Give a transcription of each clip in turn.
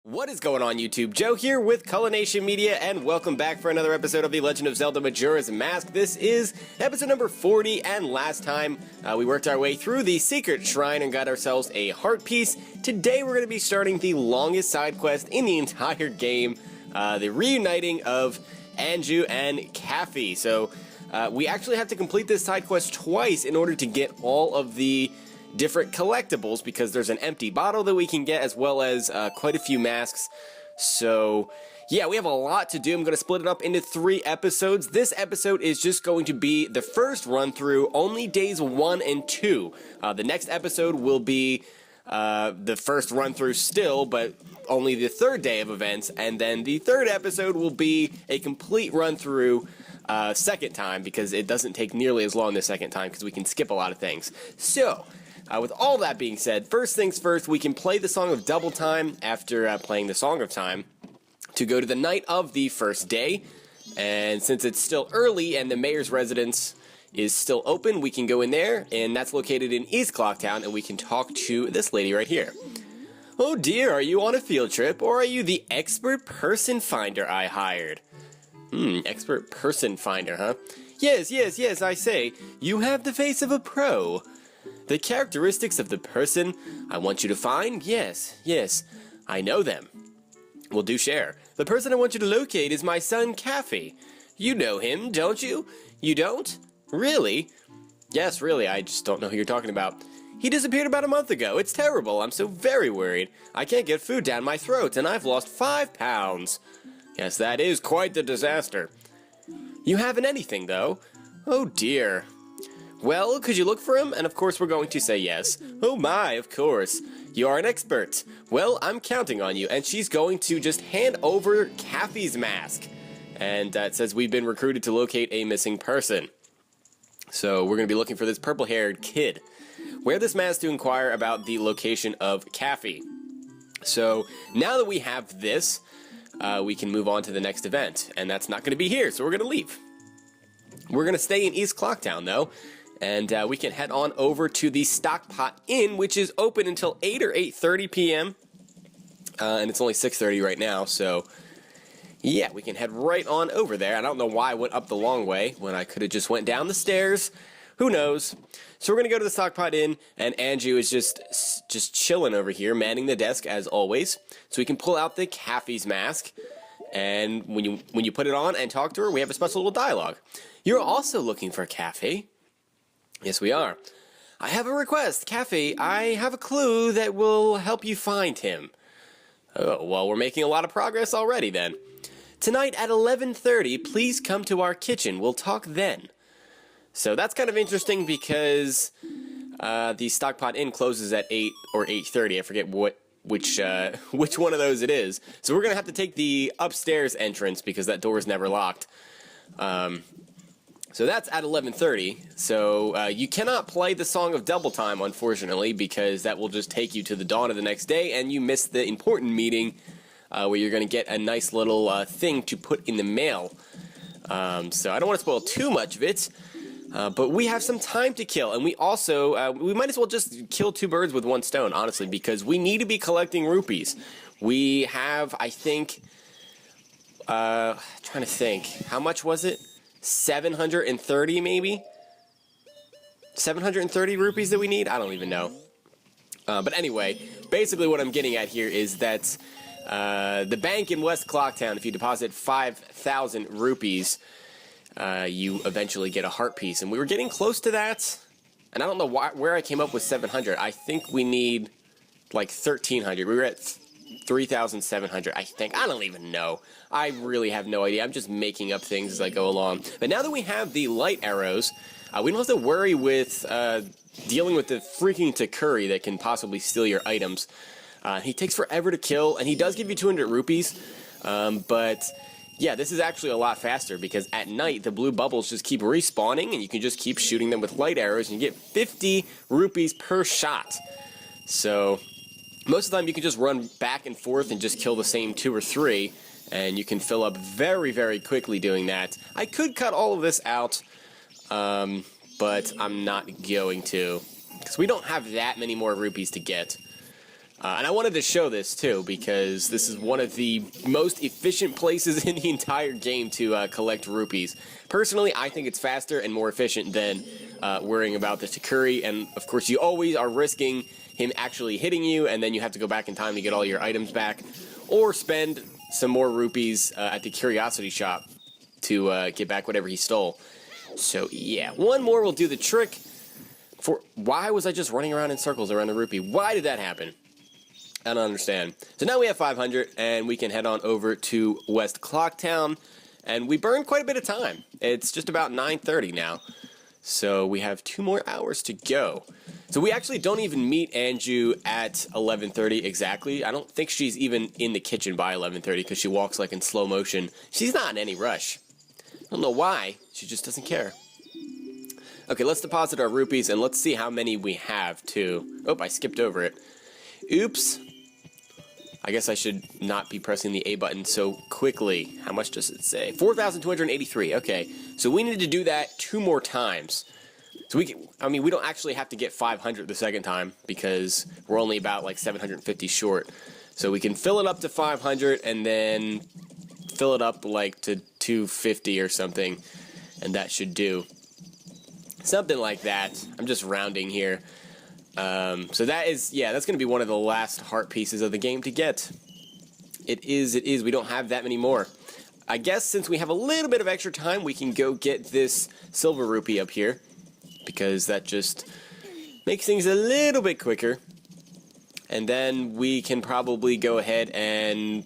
What is going on, YouTube? Joe here with Culination Media, and welcome back for another episode of the Legend of Zelda Majora's Mask. This is episode number 40, and last time we worked our way through the secret shrine and got ourselves a heart piece. Today we're going to be starting the longest side quest in the entire game, the Reuniting of Anju and Kafei. So we actually have to complete this side quest twice in order to get all of the different collectibles, because there's an empty bottle that we can get, as well as quite a few masks. So yeah, we have a lot to do. I'm going to split it up into 3 episodes. This episode is just going to be the first run through, only days 1 and 2. The next episode will be the first run through still, but only the 3rd day of events, and then the 3rd episode will be a complete run through second time, because it doesn't take nearly as long the second time, because we can skip a lot of things. So with all that being said, first things first, we can play the Song of Double Time after playing the Song of Time to go to the night of the first day. And since it's still early and the mayor's residence is still open, we can go in there, and that's located in East Clocktown, and we can talk to this lady right here. Oh dear, are you on a field trip, or are you the expert person finder I hired? Expert person finder, huh? Yes, I say, you have the face of a pro. The characteristics of the person I want you to find? Yes, I know them. Well, do share. The person I want you to locate is my son, Kafei. You know him, don't you? You don't? Really? Yes, really, I just don't know who you're talking about. He disappeared about a month ago. It's terrible. I'm so very worried. I can't get food down my throat, and I've lost 5 pounds. Yes, that is quite the disaster. You haven't anything, though. Oh, dear. Well, could you look for him? And of course we're going to say yes. Oh my, of course. You are an expert. Well, I'm counting on you. And she's going to just hand over Kafei's mask. And it says we've been recruited to locate a missing person. So we're going to be looking for this purple-haired kid. Wear this mask to inquire about the location of Kafei. So now that we have this, we can move on to the next event. And that's not going to be here, so we're going to leave. We're going to stay in East Clocktown, though. And we can head on over to the Stockpot Inn, which is open until 8 or 8:30 p.m. And it's only 6:30 right now, so yeah, we can head right on over there. I don't know why I went up the long way when I could have just went down the stairs. Who knows? So we're going to go to the Stockpot Inn, and Anju is just chilling over here, manning the desk as always. So we can pull out the Kafei's mask, and when you put it on and talk to her, we have a special little dialogue. You're also looking for Kafei? Yes, we are. I have a request, Kafei. I have a clue that will help you find him. Oh, well, we're making a lot of progress already then. Tonight at 11:30, please come to our kitchen. We'll talk then. So that's kind of interesting, because the Stockpot Inn closes at 8 or 8:30. I forget which one of those it is. So we're going to have to take the upstairs entrance, because that door is never locked. So that's at 11:30, so you cannot play the Song of Double Time, unfortunately, because that will just take you to the dawn of the next day, and you miss the important meeting where you're going to get a nice little thing to put in the mail. So I don't want to spoil too much of it, but we have some time to kill, and we also, we might as well just kill 2 birds with 1 stone, honestly, because we need to be collecting rupees. We have, I think, trying to think, how much was it? 730 maybe? 730 rupees that we need? I don't even know. But anyway, basically what I'm getting at here is that the bank in West Clocktown, if you deposit 5,000 rupees, you eventually get a heart piece. And we were getting close to that, and I don't know where I came up with 700. I think we need like 1,300. We were at 3,700, I think. I don't even know. I really have no idea. I'm just making up things as I go along. But now that we have the light arrows, we don't have to worry with dealing with the freaking Takuri that can possibly steal your items. He takes forever to kill, and he does give you 200 rupees. But yeah, this is actually a lot faster, because at night the blue bubbles just keep respawning, and you can just keep shooting them with light arrows, and you get 50 rupees per shot. So most of the time you can just run back and forth and just kill the same 2 or 3, and you can fill up very, very quickly doing that. I could cut all of this out, but I'm not going to, because we don't have that many more rupees to get. And I wanted to show this too, because this is one of the most efficient places in the entire game to collect rupees. Personally, I think it's faster and more efficient than worrying about the Takuri, and of course you always are risking him actually hitting you, and then you have to go back in time to get all your items back, or spend some more rupees at the curiosity shop to get back whatever he stole. So yeah, one more will do the trick. Why was I just running around in circles around the rupee? Why did that happen? I don't understand. So now we have 500, and we can head on over to West Clocktown, and we burned quite a bit of time. It's just about 9:30 now, so we have 2 more hours to go. So we actually don't even meet Anju at 11:30 exactly. I don't think she's even in the kitchen by 11:30 because she walks like in slow motion. She's not in any rush. I don't know why. She just doesn't care. Okay, let's deposit our rupees, and let's see how many we have, too. Oh, I skipped over it. Oops. I guess I should not be pressing the A button so quickly. How much does it say? 4,283. Okay, so we need to do that 2 more times. So we don't actually have to get 500 the second time because we're only about like 750 short. So we can fill it up to 500 and then fill it up like to 250 or something, and that should do. Something like that. I'm just rounding here. So that's going to be one of the last heart pieces of the game to get. It is. We don't have that many more. I guess since we have a little bit of extra time, we can go get this silver rupee up here, because that just makes things a little bit quicker. And then we can probably go ahead and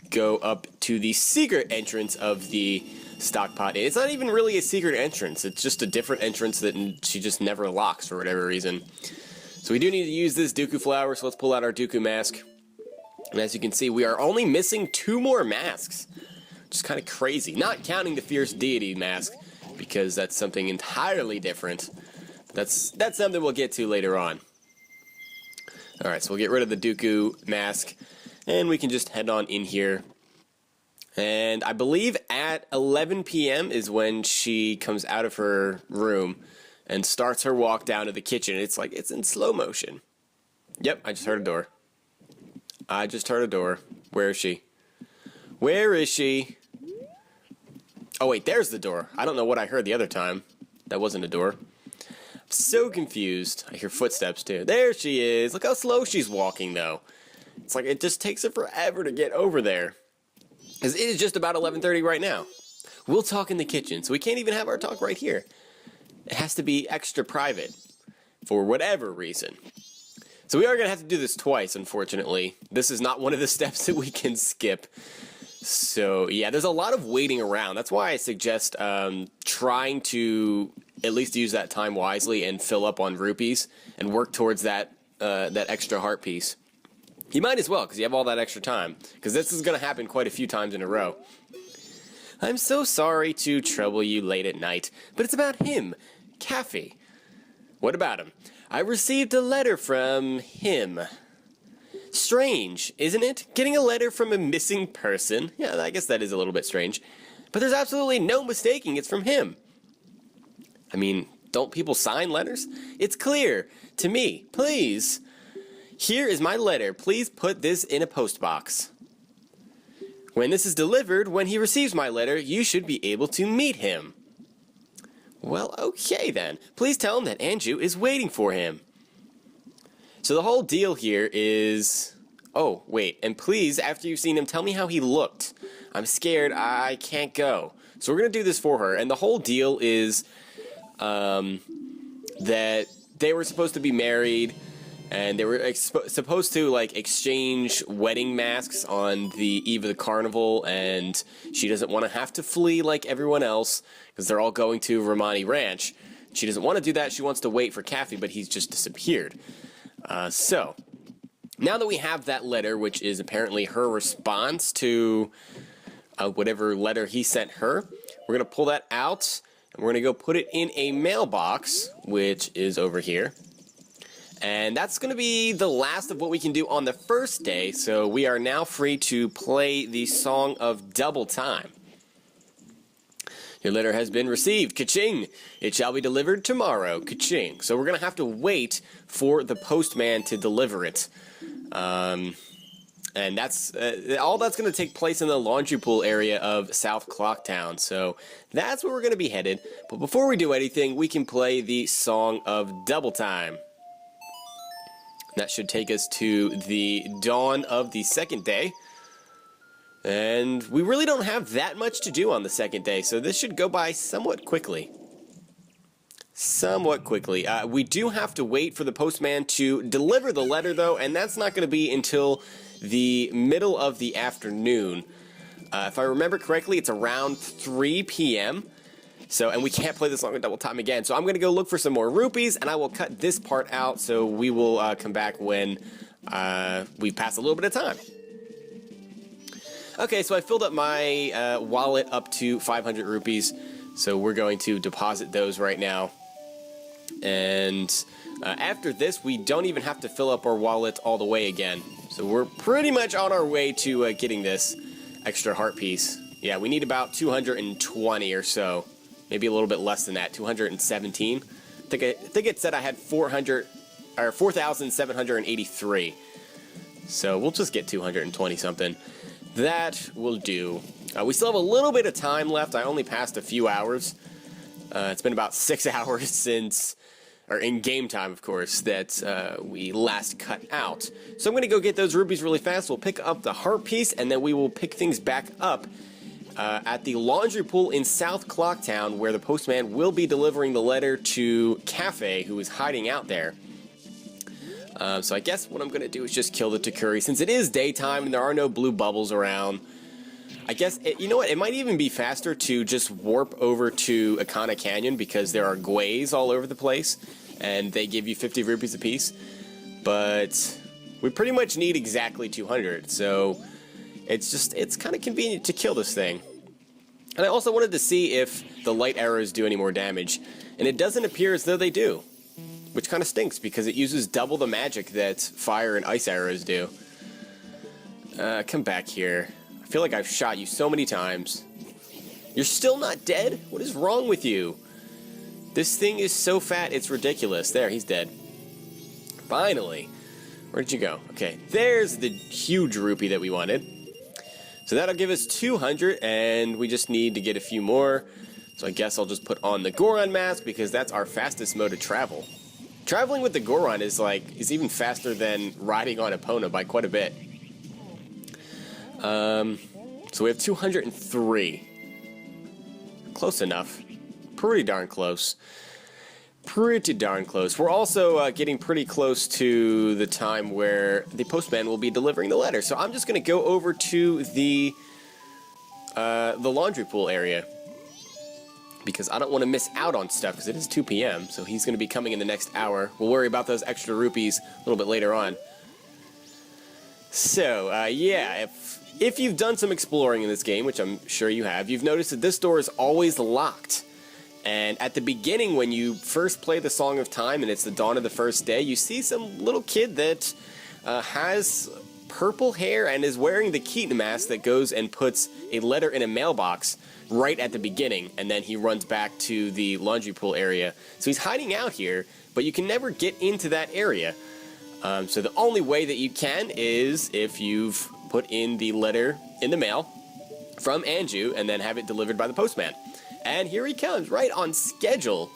go up to the secret entrance of the stockpot. It's not even really a secret entrance. It's just a different entrance that she just never locks for whatever reason. So we do need to use this Dooku flower, so let's pull out our Dooku mask. And as you can see, we are only missing 2 more masks, which is kind of crazy. Not counting the Fierce Deity mask, because that's something entirely different. That's something we'll get to later on. Alright, so we'll get rid of the Dooku mask, and we can just head on in here. And I believe at 11 p.m. is when she comes out of her room and starts her walk down to the kitchen. It's like it's in slow motion. Yep, I just heard a door. Where is she? Where is she? Oh wait, there's the door. I don't know what I heard the other time. That wasn't a door. I'm so confused. I hear footsteps too. There she is. Look how slow she's walking though. It's like it just takes her forever to get over there. Because it is just about 11:30 right now. We'll talk in the kitchen, so we can't even have our talk right here. It has to be extra private, for whatever reason. So we are going to have to do this twice, unfortunately. This is not one of the steps that we can skip. So, yeah, there's a lot of waiting around. That's why I suggest trying to at least use that time wisely and fill up on rupees and work towards that extra heart piece. You might as well, because you have all that extra time. Because this is going to happen quite a few times in a row. I'm so sorry to trouble you late at night, but it's about him, Kafei. What about him? I received a letter from him. Strange, isn't it? Getting a letter from a missing person. Yeah, I guess that is a little bit strange. But there's absolutely no mistaking it's from him. I mean, don't people sign letters? It's clear. To me, please. Here is my letter. Please put this in a post box. When this is delivered, when he receives my letter, you should be able to meet him. Well, okay then. Please tell him that Anju is waiting for him. So the whole deal here is... Oh, wait, and please, after you've seen him, tell me how he looked. I'm scared, I can't go. So we're going to do this for her, and the whole deal is that they were supposed to be married, and they were supposed to, like, exchange wedding masks on the eve of the carnival, and she doesn't want to have to flee like everyone else, because they're all going to Romani Ranch. She doesn't want to do that, she wants to wait for Kafei, but he's just disappeared. So, now that we have that letter, which is apparently her response to whatever letter he sent her, we're going to pull that out, and we're going to go put it in a mailbox, which is over here. And that's going to be the last of what we can do on the first day, so we are now free to play the Song of Double Time. Your letter has been received. Ka-ching! It shall be delivered tomorrow. Ka-ching! So we're going to have to wait for the postman to deliver it. And that's all that's going to take place in the laundry pool area of South Clocktown. So that's where we're going to be headed. But before we do anything, we can play the Song of Double Time. That should take us to the dawn of the second day. And we really don't have that much to do on the second day, so this should go by somewhat quickly. We do have to wait for the postman to deliver the letter, though, and that's not going to be until the middle of the afternoon. If I remember correctly, it's around 3 p.m. And we can't play this Song of Double Time again. So I'm going to go look for some more rupees, and I will cut this part out, so we will come back when we pass a little bit of time. Okay, so I filled up my wallet up to 500 rupees, so we're going to deposit those right now. And after this, we don't even have to fill up our wallet all the way again. So we're pretty much on our way to getting this extra heart piece. Yeah, we need about 220 or so. Maybe a little bit less than that, 217. I think it said I had 4,783. So we'll just get 220 something. That will do. We still have a little bit of time left. I only passed a few hours. It's been about 6 hours since, or in game time, of course, that we last cut out. So I'm going to go get those rupees really fast. We'll pick up the heart piece, and then we will pick things back up at the laundry pool in South Clocktown, where the postman will be delivering the letter to Kafei, who is hiding out there. So I guess what I'm going to do is just kill the Takuri, since it is daytime and there are no blue bubbles around. I guess, you know what, it might even be faster to just warp over to Akana Canyon, because there are gways all over the place, and they give you 50 rupees apiece. But we pretty much need exactly 200, so it's kind of convenient to kill this thing. And I also wanted to see if the light arrows do any more damage, and it doesn't appear as though they do. Which kind of stinks, because it uses double the magic that fire and ice arrows do. Come back here. I feel like I've shot you so many times. You're still not dead? What is wrong with you? This thing is so fat, it's ridiculous. There, he's dead. Finally. Where did you go? Okay, there's the huge rupee that we wanted. So that'll give us 200, and we just need to get a few more. So I guess I'll just put on the Goron mask, because that's our fastest mode of travel. Traveling with the Goron is even faster than riding on Epona by quite a bit. So we have 203. Close enough. Pretty darn close. We're also getting pretty close to the time where the postman will be delivering the letter. So I'm just going to go over to the laundry pool area, because I don't want to miss out on stuff, because it is 2 p.m., so he's going to be coming in the next hour. We'll worry about those extra rupees a little bit later on. So, yeah, if you've done some exploring in this game, which I'm sure you have, you've noticed that this door is always locked. And at the beginning, when you first play the Song of Time, and it's the dawn of the first day, you see some little kid that has purple hair and is wearing the Keaton mask that goes and puts a letter in a mailbox right at the beginning, and then he runs back to the laundry pool area. So he's hiding out here, but you can never get into that area. So the only way that you can is if you've put in the letter in the mail from Anju and then have it delivered by the postman. And here he comes, right on schedule.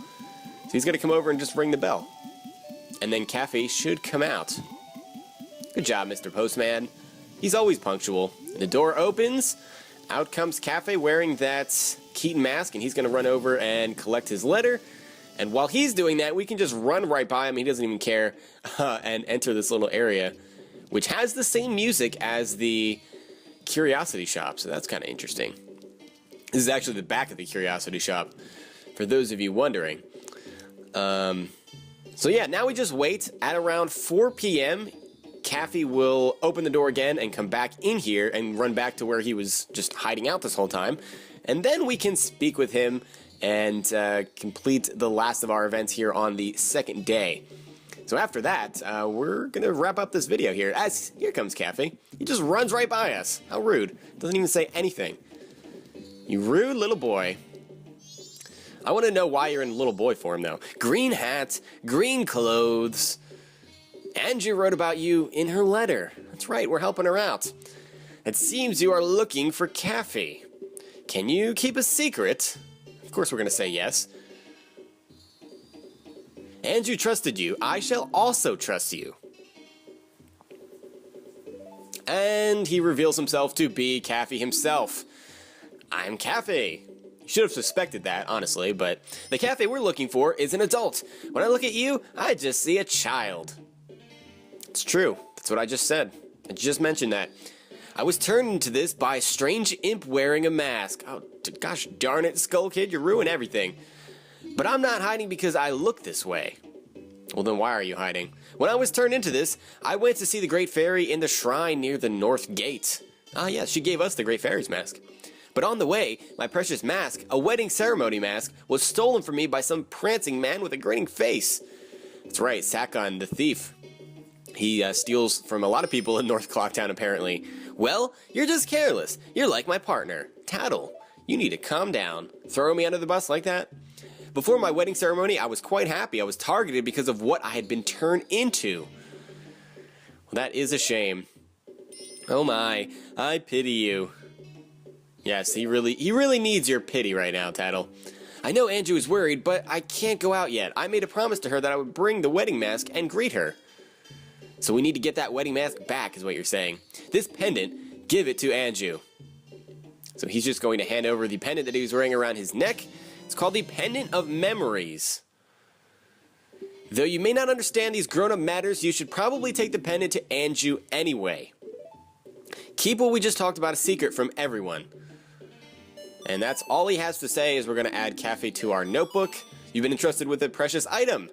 So he's going to come over and just ring the bell. And then Kafei should come out. Good job, Mr. Postman. He's always punctual. The door opens. Out comes Kafei wearing that Keaton mask, and he's going to run over and collect his letter. And while he's doing that, we can just run right by him. He doesn't even care, and enter this little area, which has the same music as the Curiosity Shop. So that's kind of interesting. This is actually the back of the Curiosity Shop, for those of you wondering. So yeah, now we just wait. At around 4 p.m., Kafei will open the door again and come back in here and run back to where he was just hiding out this whole time. And then we can speak with him and complete the last of our events here on the second day. So after that, we're going to wrap up this video here. As here comes Kafei. He just runs right by us. How rude. Doesn't even say anything. You rude little boy. I want to know why you're in little boy form, though. Green hat, green clothes. Anju wrote about you in her letter. That's right, we're helping her out. It seems you are looking for Kafei. Can you keep a secret? Of course we're going to say yes. Anju trusted you. I shall also trust you. And he reveals himself to be Kafei himself. I'm Kafei. You should have suspected that, honestly, but the Kafei we're looking for is an adult. When I look at you, I just see a child. It's true. That's what I just said. I just mentioned that. I was turned into this by a strange imp wearing a mask. Oh, gosh darn it, Skull Kid, you ruin everything. But I'm not hiding because I look this way. Well, then why are you hiding? When I was turned into this, I went to see the Great Fairy in the shrine near the North Gate. Ah, yes, she gave us the Great Fairy's mask. But on the way, my precious mask, a wedding ceremony mask, was stolen from me by some prancing man with a grinning face. That's right, Sakon, the thief. He steals from a lot of people in North Clocktown, apparently. Well, you're just careless. You're like my partner, Tattle. You need to calm down. Throw me under the bus like that? Before my wedding ceremony, I was quite happy. I was targeted because of what I had been turned into. Well, that is a shame. Oh my, I pity you. Yes, he really needs your pity right now, Tattle. I know Anju is worried, but I can't go out yet. I made a promise to her that I would bring the wedding mask and greet her. So we need to get that wedding mask back, is what you're saying. This pendant, give it to Anju. So he's just going to hand over the pendant that he was wearing around his neck. It's called the Pendant of Memories. Though you may not understand these grown-up matters, you should probably take the pendant to Anju anyway. Keep what we just talked about a secret from everyone. And that's all he has to say. Is we're going to add Kafei to our notebook. You've been entrusted with a precious item.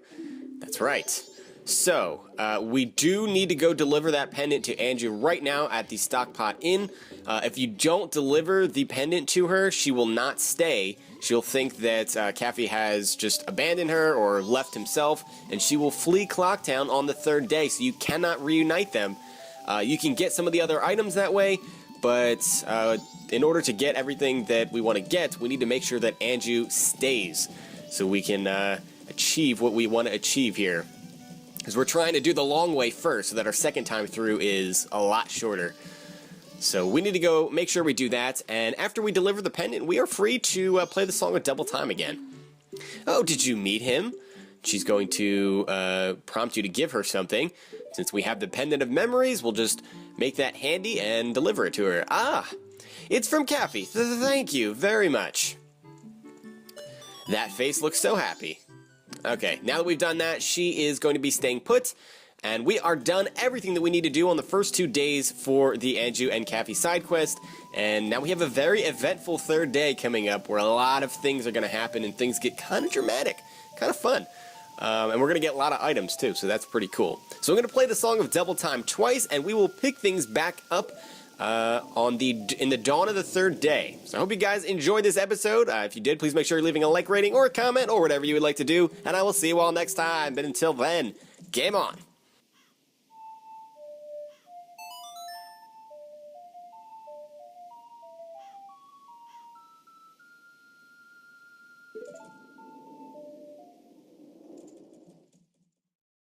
That's right. So, we do need to go deliver that pendant to Anju right now at the Stockpot Inn. If you don't deliver the pendant to her, she will not stay. She'll think that Kafei has just abandoned her or left himself, and she will flee Clocktown on the third day, so you cannot reunite them. You can get some of the other items that way, but in order to get everything that we want to get, we need to make sure that Anju stays, so we can achieve what we want to achieve here. Because we're trying to do the long way first, so that our second time through is a lot shorter. So we need to go make sure we do that, and after we deliver the pendant, we are free to play the song of Double Time again. Oh, did you meet him? She's going to prompt you to give her something. Since we have the Pendant of Memories, we'll just make that handy and deliver it to her. Ah, it's from Kafei. Thank you very much. That face looks so happy. Okay, now that we've done that, she is going to be staying put, and we are done everything that we need to do on the first 2 days for the Anju and Kafei side quest, and now we have a very eventful third day coming up where a lot of things are going to happen and things get kind of dramatic, kind of fun. And we're going to get a lot of items too, so that's pretty cool. So I'm going to play the Song of Double Time twice, and we will pick things back up in the dawn of the third day. So I hope you guys enjoyed this episode. If you did, please make sure you're leaving a like rating or a comment or whatever you would like to do, and I will see you all next time. But until then, game on!